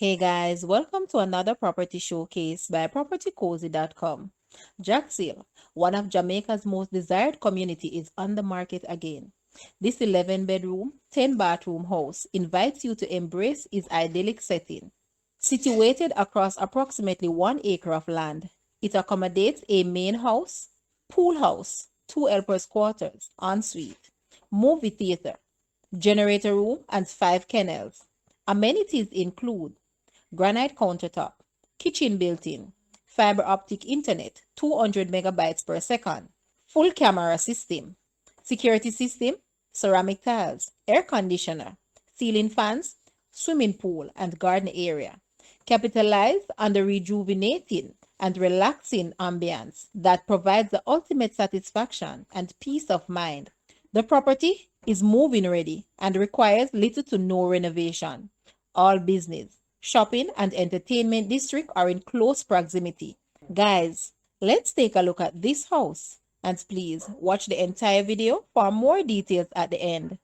Hey guys, welcome to another property showcase by propertycozy.com. Jacksale, one of Jamaica's most desired community, is on the market again. This 11-bedroom, 10-bathroom house invites you to embrace its idyllic setting. Situated across approximately 1 acre of land, it accommodates a main house, pool house, two helpers' quarters, ensuite, movie theater, generator room, and 5 kennels. Amenities include granite countertop, kitchen built-in, fiber optic internet, 200 megabytes per second, full camera system, security system, ceramic tiles, air conditioner, ceiling fans, swimming pool, and garden area. Capitalize on the rejuvenating and relaxing ambience that provides the ultimate satisfaction and peace of mind. The property is move-in ready and requires little to no renovation. All business, shopping, and entertainment district are in close proximity. Guys, let's take a look at this house, and please watch the entire video for more details at the end.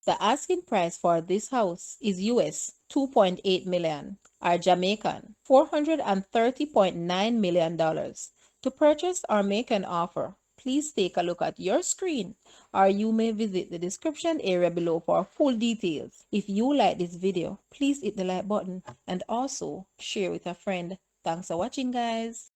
The asking price for this house is US 2.8 million or Jamaican $430.9 million. To purchase or make an offer, please take a look at your screen or you may visit the description area below for full details. If you like this video, please hit the like button and also share with a friend. Thanks for watching, guys.